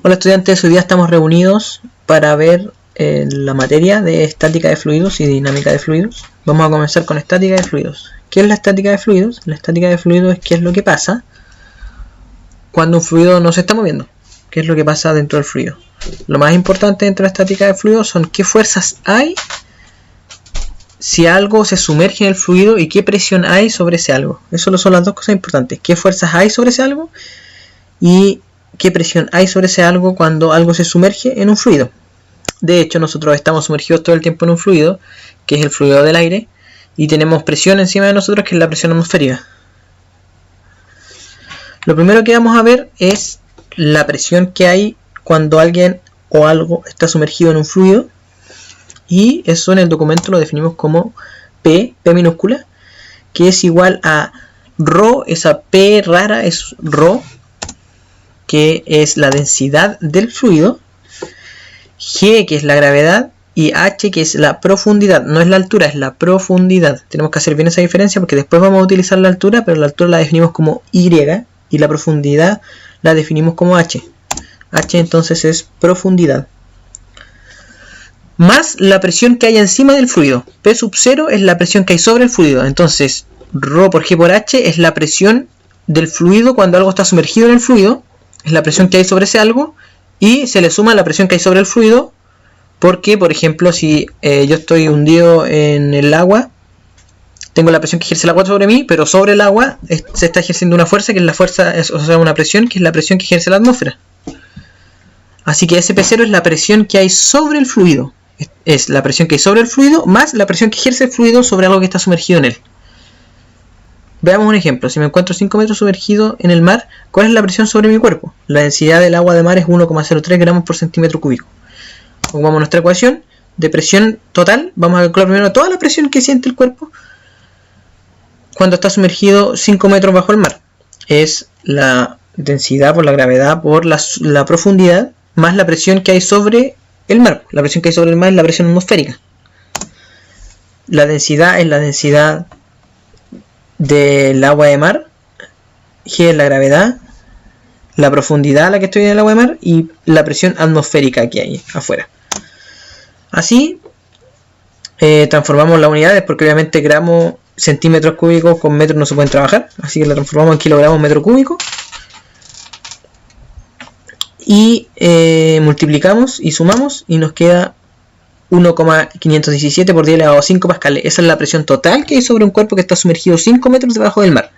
Hola estudiantes, hoy día estamos reunidos para ver la materia de estática de fluidos y dinámica de fluidos. Vamos a comenzar con estática de fluidos. ¿Qué es la estática de fluidos? La estática de fluidos es qué es lo que pasa cuando un fluido no se está moviendo. ¿Qué es lo que pasa dentro del fluido? Lo más importante dentro de la estática de fluidos son qué fuerzas hay si algo se sumerge en el fluido y qué presión hay sobre ese algo. Eso son las dos cosas importantes. ¿Qué fuerzas hay sobre ese algo? Y qué presión hay sobre ese algo cuando algo se sumerge en un fluido. De hecho, nosotros estamos sumergidos todo el tiempo en un fluido, que es el fluido del aire, y tenemos presión encima de nosotros, que es la presión atmosférica. Lo primero que vamos a ver es la presión que hay cuando alguien o algo está sumergido en un fluido, y eso en el documento lo definimos como P minúscula, que es igual a ρ, esa P rara es ρ, que es la densidad del fluido, G, que es la gravedad, y H, que es la profundidad. No es la altura, es la profundidad. Tenemos que hacer bien esa diferencia porque después vamos a utilizar la altura, pero la altura la definimos como Y y la profundidad la definimos como H. H entonces es profundidad. Más la presión que hay encima del fluido. P sub 0 es la presión que hay sobre el fluido. Entonces, ρ por G por H es la presión del fluido cuando algo está sumergido en el fluido. Es la presión que hay sobre ese algo y se le suma la presión que hay sobre el fluido, porque por ejemplo si yo estoy hundido en el agua, tengo la presión que ejerce el agua sobre mí, pero sobre el agua se está ejerciendo una fuerza, que es la fuerza, o sea, una presión, que es la presión que ejerce la atmósfera. Así que SP0 es la presión que hay sobre el fluido, es la presión que hay sobre el fluido más la presión que ejerce el fluido sobre algo que está sumergido en él. Veamos un ejemplo. Si me encuentro 5 metros sumergido en el mar, ¿cuál es la presión sobre mi cuerpo? La densidad del agua de mar es 1,03 gramos por centímetro cúbico. Ocupamos nuestra ecuación de presión total. Vamos a calcular primero toda la presión que siente el cuerpo cuando está sumergido 5 metros bajo el mar. Es la densidad por la gravedad por la profundidad más la presión que hay sobre el mar. La presión que hay sobre el mar es la presión atmosférica. La densidad es la densidad del agua de mar, G es la gravedad, la profundidad a la que estoy en el agua de mar y la presión atmosférica que hay afuera. Así transformamos las unidades, porque obviamente gramos, centímetros cúbicos con metros no se pueden trabajar, así que la transformamos en kilogramos metro cúbico y multiplicamos y sumamos y nos queda 1,517 por 10 elevado a 5 pascales. Esa es la presión total que hay sobre un cuerpo que está sumergido 5 metros debajo del mar,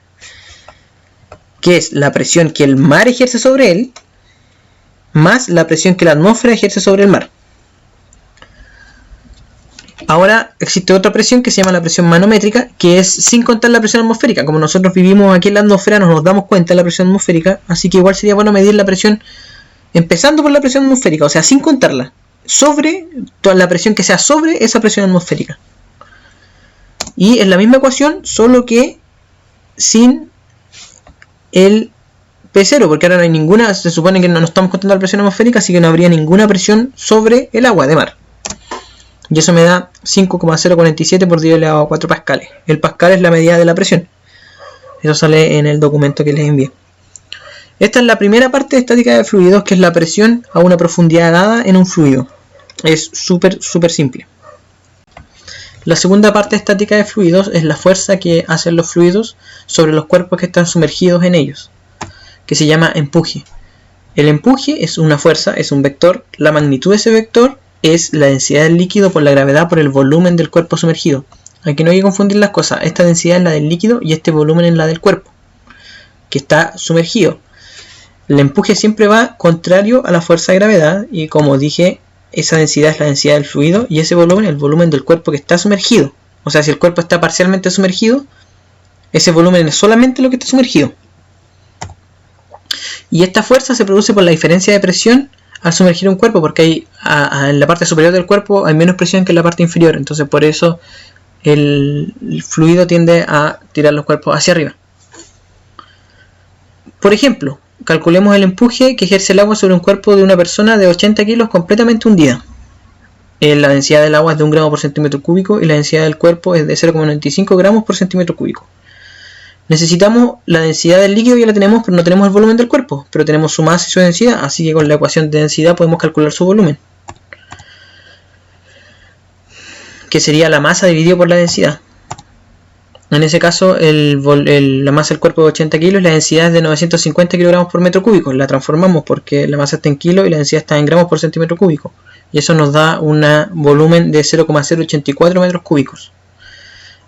que es la presión que el mar ejerce sobre él más la presión que la atmósfera ejerce sobre el mar. Ahora existe otra presión que se llama la presión manométrica, que es sin contar la presión atmosférica. Como nosotros vivimos aquí en la atmósfera, nos damos cuenta de la presión atmosférica, así que igual sería bueno medir la presión empezando por la presión atmosférica, o sea, sin contarla, sobre toda la presión que sea sobre esa presión atmosférica. Y es la misma ecuación, solo que sin el P0, porque ahora no hay ninguna, se supone que no estamos contando la presión atmosférica, así que no habría ninguna presión sobre el agua de mar. Y eso me da 5,047 por 10 elevado a 4 pascales. El pascal es la medida de la presión. Eso sale en el documento que les envié. Esta es la primera parte de estática de fluidos, que es la presión a una profundidad dada en un fluido. Es súper simple. La segunda parte de estática de fluidos es la fuerza que hacen los fluidos sobre los cuerpos que están sumergidos en ellos, que se llama empuje. El empuje es una fuerza, es un vector. La magnitud de ese vector es la densidad del líquido por la gravedad por el volumen del cuerpo sumergido. Aquí no hay que confundir las cosas. Esta densidad es la del líquido y este volumen es la del cuerpo que está sumergido. El empuje siempre va contrario a la fuerza de gravedad y, como dije, esa densidad es la densidad del fluido y ese volumen es el volumen del cuerpo que está sumergido. O sea, si el cuerpo está parcialmente sumergido, ese volumen es solamente lo que está sumergido. Y esta fuerza se produce por la diferencia de presión al sumergir un cuerpo, porque hay, en la parte superior del cuerpo hay menos presión que en la parte inferior. Entonces por eso el fluido tiende a tirar los cuerpos hacia arriba. Por ejemplo, calculemos el empuje que ejerce el agua sobre un cuerpo de una persona de 80 kilos completamente hundida. La densidad del agua es de 1 gramo por centímetro cúbico y la densidad del cuerpo es de 0,95 gramos por centímetro cúbico. Necesitamos la densidad del líquido, ya la tenemos, pero no tenemos el volumen del cuerpo, pero tenemos su masa y su densidad, así que con la ecuación de densidad podemos calcular su volumen, que sería la masa dividido por la densidad. En ese caso, la masa del cuerpo es 80 kilos, la densidad es de 950 kilogramos por metro cúbico. La transformamos porque la masa está en kilos y la densidad está en gramos por centímetro cúbico. Y eso nos da un volumen de 0,084 metros cúbicos.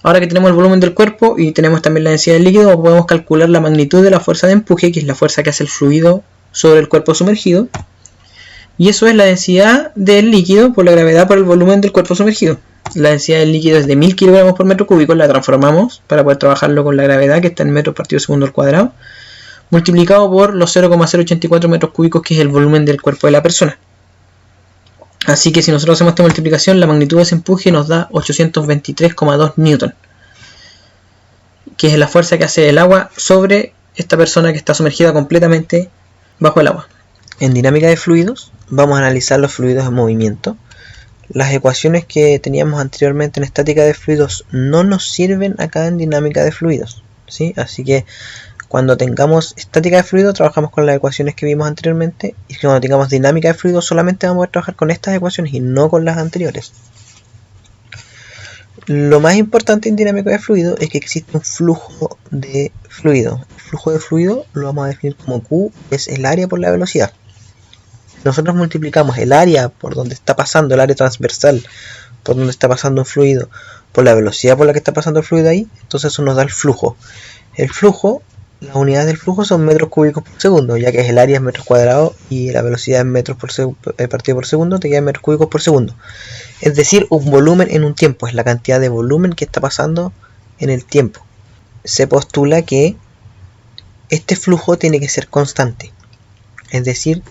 Ahora que tenemos el volumen del cuerpo y tenemos también la densidad del líquido, podemos calcular la magnitud de la fuerza de empuje, que es la fuerza que hace el fluido sobre el cuerpo sumergido. Y eso es la densidad del líquido por la gravedad por el volumen del cuerpo sumergido. La densidad del líquido es de 1000 kilogramos por metro cúbico, la transformamos para poder trabajarlo con la gravedad, que está en metros partido segundo al cuadrado, multiplicado por los 0,084 metros cúbicos, que es el volumen del cuerpo de la persona. Así que si nosotros hacemos esta multiplicación, la magnitud de ese empuje nos da 823,2 newton, que es la fuerza que hace el agua sobre esta persona que está sumergida completamente bajo el agua. En dinámica de fluidos vamos a analizar los fluidos en movimiento. Las ecuaciones que teníamos anteriormente en estática de fluidos no nos sirven acá en dinámica de fluidos, ¿sí? Así que cuando tengamos estática de fluidos trabajamos con las ecuaciones que vimos anteriormente, y cuando tengamos dinámica de fluidos solamente vamos a poder trabajar con estas ecuaciones y no con las anteriores. Lo más importante en dinámica de fluido es que existe un flujo de fluido. El flujo de fluido lo vamos a definir como Q, que es el área por la velocidad. Nosotros multiplicamos el área por donde está pasando, el área transversal por donde está pasando un fluido, por la velocidad por la que está pasando el fluido ahí, entonces eso nos da el flujo. El flujo, las unidades del flujo son metros cúbicos por segundo, ya que el área es metros cuadrados y la velocidad en metros partido por segundo, te queda en metros cúbicos por segundo. Es decir, un volumen en un tiempo, es la cantidad de volumen que está pasando en el tiempo. Se postula que este flujo tiene que ser constante, es decir,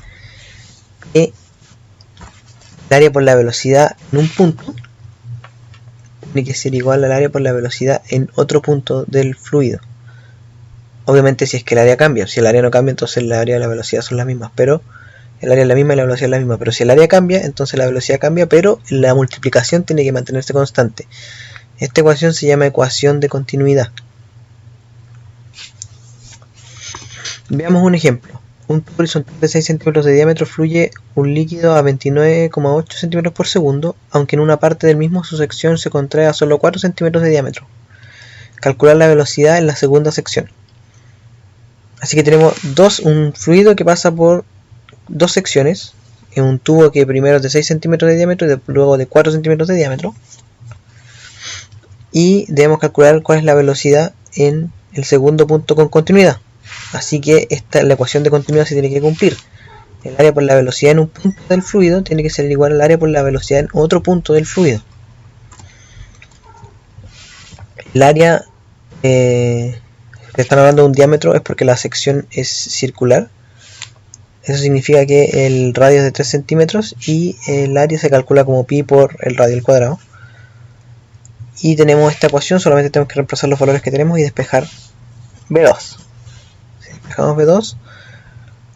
que el área por la velocidad en un punto tiene que ser igual al área por la velocidad en otro punto del fluido. Obviamente si es que el área cambia, si el área no cambia entonces el área y la velocidad son las mismas, pero el área es la misma y la velocidad es la misma, pero si el área cambia entonces la velocidad cambia, pero la multiplicación tiene que mantenerse constante. Esta ecuación se llama ecuación de continuidad. Veamos un ejemplo. Un tubo horizontal de 6 centímetros de diámetro fluye un líquido a 29,8 centímetros por segundo, aunque en una parte del mismo su sección se contrae a solo 4 centímetros de diámetro. Calcular la velocidad en la segunda sección. Así que tenemos un fluido que pasa por dos secciones, en un tubo que primero es de 6 centímetros de diámetro y luego de 4 centímetros de diámetro. Y debemos calcular cuál es la velocidad en el segundo punto con continuidad. Así que la ecuación de continuidad se tiene que cumplir. El área por la velocidad en un punto del fluido tiene que ser igual al área por la velocidad en otro punto del fluido. El área que están hablando de un diámetro es porque la sección es circular. Eso significa que el radio es de 3 centímetros y el área se calcula como pi por el radio al cuadrado. Y tenemos esta ecuación, solamente tenemos que reemplazar los valores que tenemos y despejar B2. Si despejamos B2,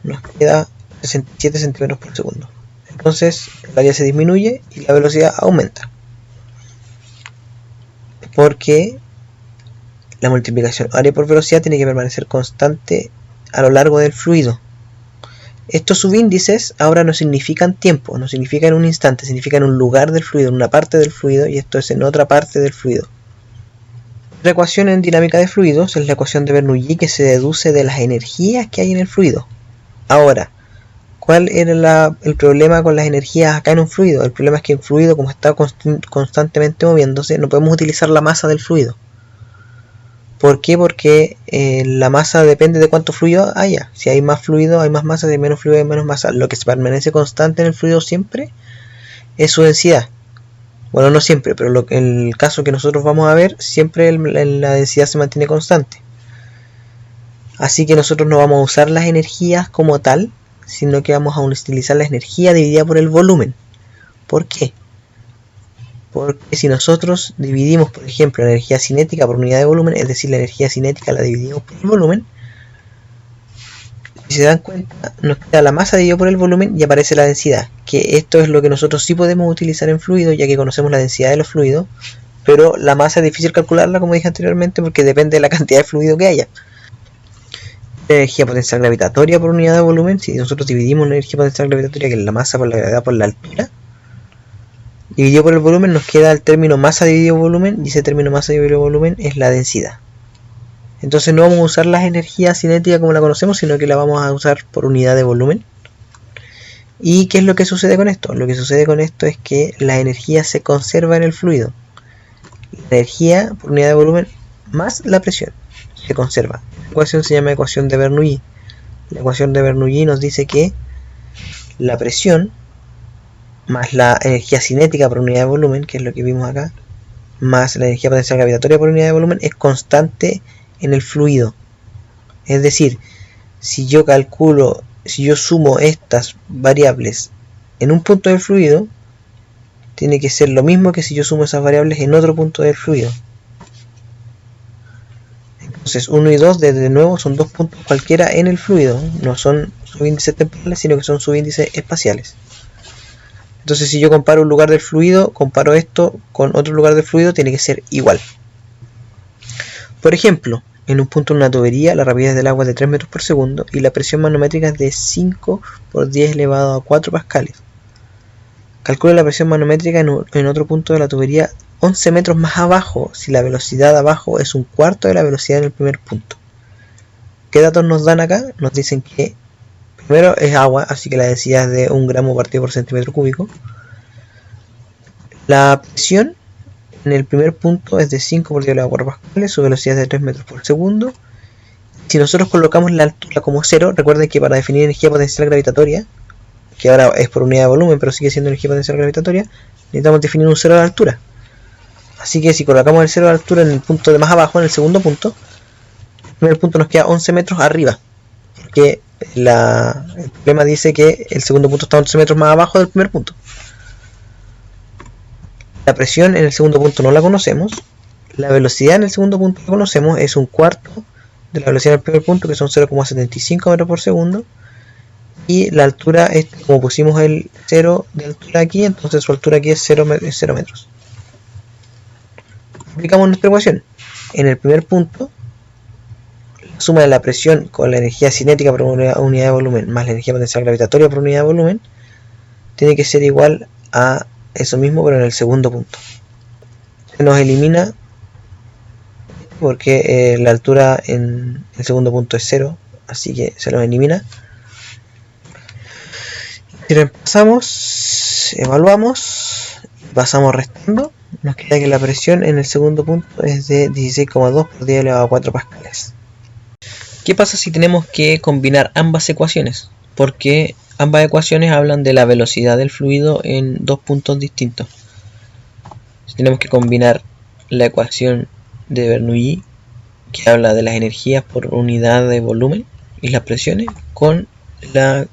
nos queda 67 centímetros por segundo. Entonces el área se disminuye y la velocidad aumenta, porque la multiplicación área por velocidad tiene que permanecer constante a lo largo del fluido. Estos subíndices ahora no significan tiempo, no significan un instante, significan un lugar del fluido, en una parte del fluido, y esto es en otra parte del fluido. Otra ecuación en dinámica de fluidos es la ecuación de Bernoulli, que se deduce de las energías que hay en el fluido. Ahora, ¿cuál era el problema con las energías acá en un fluido? El problema es que el fluido, como está constantemente moviéndose, no podemos utilizar la masa del fluido. ¿Por qué? Porque la masa depende de cuánto fluido haya. Si hay más fluido, hay más masa, si hay menos fluido, hay menos masa. Lo que permanece constante en el fluido siempre es su densidad. Bueno, no siempre, pero en el caso que nosotros vamos a ver, siempre la densidad se mantiene constante. Así que nosotros no vamos a usar las energías como tal, sino que vamos a utilizar la energía dividida por el volumen. ¿Por qué? Porque si nosotros dividimos, por ejemplo, la energía cinética por unidad de volumen, es decir, la energía cinética la dividimos por el volumen, si se dan cuenta, nos queda la masa dividida por el volumen y aparece la densidad, que esto es lo que nosotros sí podemos utilizar en fluidos, ya que conocemos la densidad de los fluidos, pero la masa es difícil calcularla, como dije anteriormente, porque depende de la cantidad de fluido que haya. Energía potencial gravitatoria por unidad de volumen, si nosotros dividimos la energía potencial gravitatoria, que es la masa por la gravedad por la altura, dividido por el volumen, nos queda el término masa dividido volumen, y ese término masa dividido volumen es la densidad. Entonces no vamos a usar la energía cinética como la conocemos, sino que la vamos a usar por unidad de volumen. ¿Y qué es lo que sucede con esto? Lo que sucede con esto es que la energía se conserva en el fluido. La energía por unidad de volumen más la presión se conserva. La ecuación se llama ecuación de Bernoulli. La ecuación de Bernoulli nos dice que la presión más la energía cinética por unidad de volumen, que es lo que vimos acá, más la energía potencial gravitatoria por unidad de volumen, es constante en el fluido. Es decir, si yo sumo estas variables en un punto del fluido, tiene que ser lo mismo que si yo sumo esas variables en otro punto del fluido. Entonces 1 y 2 de nuevo son dos puntos cualquiera en el fluido, no son subíndices temporales, sino que son subíndices espaciales. Entonces si yo comparo un lugar del fluido, comparo esto con otro lugar del fluido, tiene que ser igual. Por ejemplo, en un punto de una tubería la rapidez del agua es de 3 metros por segundo y la presión manométrica es de 5 por 10 elevado a 4 pascales. Calcula la presión manométrica en otro punto de la tubería 11 metros más abajo si la velocidad abajo es un cuarto de la velocidad en el primer punto. ¿Qué datos nos dan acá? Nos dicen que primero es agua, así que la densidad es de 1 gramo partido por centímetro cúbico. La presión en el primer punto es de 5 por 10 elevado a 4 pascales, su velocidad es de 3 metros por segundo. Si nosotros colocamos la altura como 0, recuerden que para definir energía potencial gravitatoria, que ahora es por unidad de volumen, pero sigue siendo energía potencial gravitatoria, necesitamos definir un 0 de altura. Así que si colocamos el 0 de altura en el punto de más abajo, en el segundo punto, el primer punto nos queda 11 metros arriba, porque el problema dice que el segundo punto está 11 metros más abajo del primer punto. La presión en el segundo punto no la conocemos, la velocidad en el segundo punto la conocemos, es un cuarto de la velocidad del primer punto, que son 0,75 metros por segundo, y la altura es, como pusimos el 0 de altura aquí, entonces su altura aquí es 0 metros. Aplicamos nuestra ecuación. En el primer punto, la suma de la presión con la energía cinética por unidad de volumen más la energía potencial gravitatoria por unidad de volumen tiene que ser igual a eso mismo, pero en el segundo punto. Se nos elimina porque la altura en el segundo punto es 0, así que se nos elimina. Si reemplazamos, evaluamos, pasamos restando, nos queda que la presión en el segundo punto es de 16,2 por 10 elevado a 4 pascales. ¿Qué pasa si tenemos que combinar ambas ecuaciones? Porque ambas ecuaciones hablan de la velocidad del fluido en dos puntos distintos. Si tenemos que combinar la ecuación de Bernoulli, que habla de las energías por unidad de volumen y las presiones, con la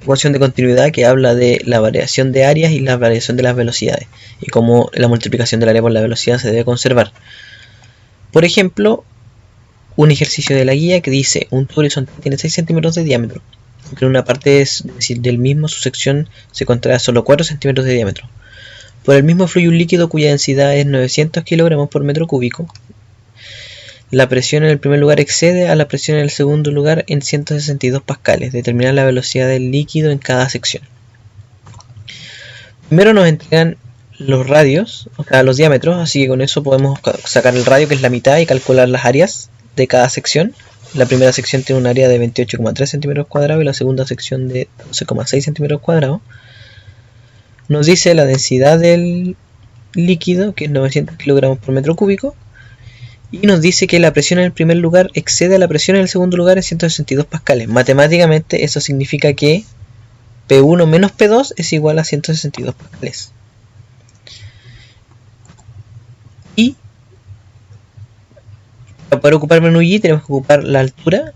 ecuación de continuidad, que habla de la variación de áreas y la variación de las velocidades, y cómo la multiplicación del área por la velocidad se debe conservar. Por ejemplo, un ejercicio de la guía que dice: un tubo horizontal tiene 6 centímetros de diámetro, aunque en una parte del mismo su sección se contrae a solo 4 centímetros de diámetro. Por el mismo fluye un líquido cuya densidad es 900 kilogramos por metro cúbico. La presión en el primer lugar excede a la presión en el segundo lugar en 162 pascales. Determinar la velocidad del líquido en cada sección. Primero nos entregan los radios, o sea, los diámetros, así que con eso podemos sacar el radio, que es la mitad, y calcular las áreas de cada sección. La primera sección tiene un área de 28,3 centímetros cuadrados y la segunda sección de 12,6 centímetros cuadrados. Nos dice la densidad del líquido, que es 900 kilogramos por metro cúbico. Y nos dice que la presión en el primer lugar excede a la presión en el segundo lugar en 162 pascales. Matemáticamente eso significa que P1 menos P2 es igual a 162 pascales. Y para poder ocupar Bernoulli tenemos que ocupar la altura.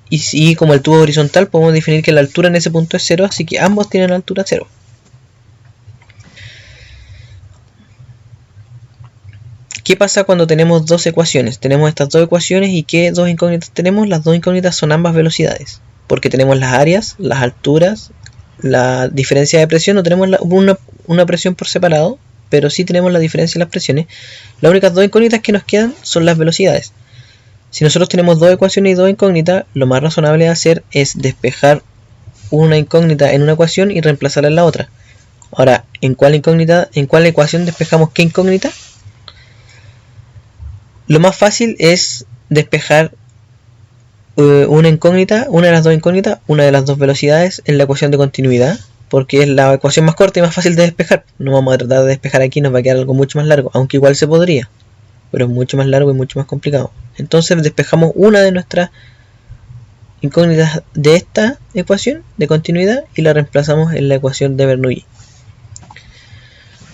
Y como el tubo es horizontal, podemos definir que la altura en ese punto es 0, así que ambos tienen altura 0. ¿Qué pasa cuando tenemos dos ecuaciones? Tenemos estas dos ecuaciones y ¿qué dos incógnitas tenemos? Las dos incógnitas son ambas velocidades, porque tenemos las áreas, las alturas, la diferencia de presión, no tenemos una presión por separado, pero sí tenemos la diferencia en las presiones. Las únicas dos incógnitas que nos quedan son las velocidades. Si nosotros tenemos dos ecuaciones y dos incógnitas, lo más razonable de hacer es despejar una incógnita en una ecuación y reemplazarla en la otra. Ahora, ¿en cuál ecuación despejamos qué incógnita? Lo más fácil es despejar una incógnita, una de las dos incógnitas, una de las dos velocidades en la ecuación de continuidad, porque es la ecuación más corta y más fácil de despejar. No vamos a tratar de despejar aquí, nos va a quedar algo mucho más largo, aunque igual se podría, pero es mucho más largo y mucho más complicado. Entonces despejamos una de nuestras incógnitas de esta ecuación de continuidad y la reemplazamos en la ecuación de Bernoulli.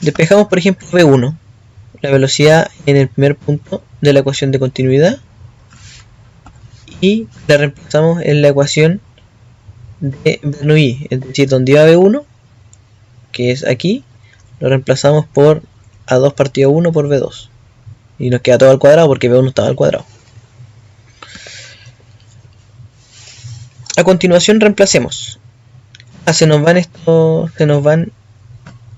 Despejamos, por ejemplo, V1, la velocidad en el primer punto de la ecuación de continuidad, y la reemplazamos en la ecuación de Bernoulli, es decir, donde iba V1, que es aquí, lo reemplazamos por A2 partido 1 por V2 y nos queda todo al cuadrado porque V1 estaba al cuadrado. A continuación reemplacemos. Se nos van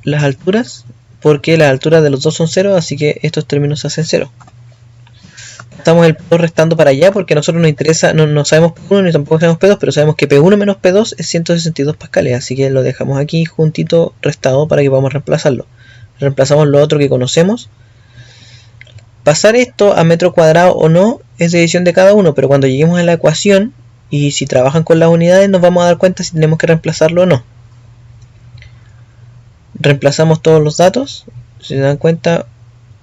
las alturas, porque las alturas de los dos son 0, así que estos términos se hacen 0. Estamos el P2 restando para allá porque a nosotros nos interesa, no sabemos P1 ni tampoco sabemos P2, pero sabemos que P1 menos P2 es 162 pascales, así que lo dejamos aquí juntito restado para que podamos reemplazarlo. Reemplazamos lo otro que conocemos. Pasar esto a metro cuadrado o no es decisión de cada uno, pero cuando lleguemos a la ecuación y si trabajan con las unidades nos vamos a dar cuenta si tenemos que reemplazarlo o no. Reemplazamos todos los datos, si se dan cuenta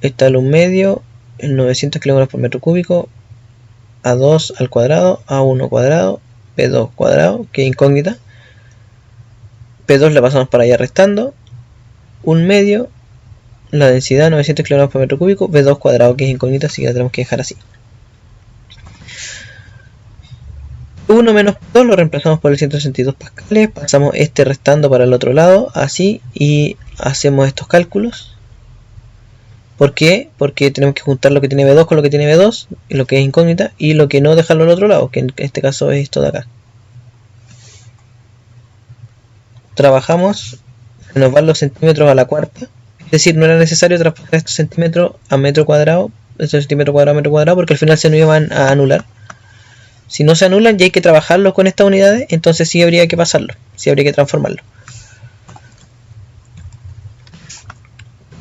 está el 1 medio, el 900 kg por metro cúbico, A2 al cuadrado, A1 cuadrado, P2 cuadrado, que es incógnita, P2 la pasamos para allá restando, 1 medio, la densidad 900 kg por metro cúbico, V2 cuadrado, que es incógnita, así que la tenemos que dejar así. 1 menos P2 lo reemplazamos por el 162 pascales, pasamos este restando para el otro lado, así, y hacemos estos cálculos. ¿Por qué? Porque tenemos que juntar lo que tiene V2 con lo que tiene V2, y lo que es incógnita, y lo que no dejarlo al otro lado, que en este caso es esto de acá. Trabajamos, se nos van los centímetros a la cuarta, es decir, no era necesario traspasar estos centímetros a metro cuadrado, estos centímetros cuadrados a metro cuadrado, porque al final se nos iban a anular. Si no se anulan y hay que trabajarlos con estas unidades, entonces sí habría que pasarlo, sí habría que transformarlo.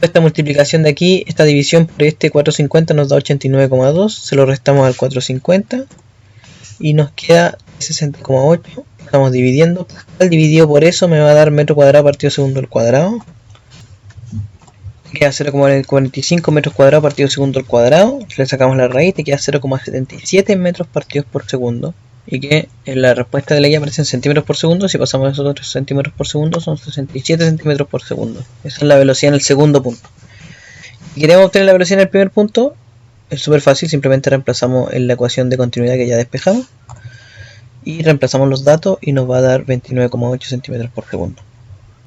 Esta multiplicación de aquí, esta división por este 450 nos da 89,2, se lo restamos al 450 y nos queda 60,8. Estamos dividiendo, Pascal dividido por eso me va a dar metro cuadrado partido segundo al cuadrado. Queda 0,45 metros cuadrados partido segundo al cuadrado. Le sacamos la raíz, te queda 0,77 metros partidos por segundo. Y que en la respuesta de la guía aparecen centímetros por segundo. Si pasamos esos otros centímetros por segundo, son 67 centímetros por segundo. Esa es la velocidad en el segundo punto. Si queremos obtener la velocidad en el primer punto, es súper fácil. Simplemente reemplazamos en la ecuación de continuidad que ya despejamos. Y reemplazamos los datos y nos va a dar 29,8 centímetros por segundo.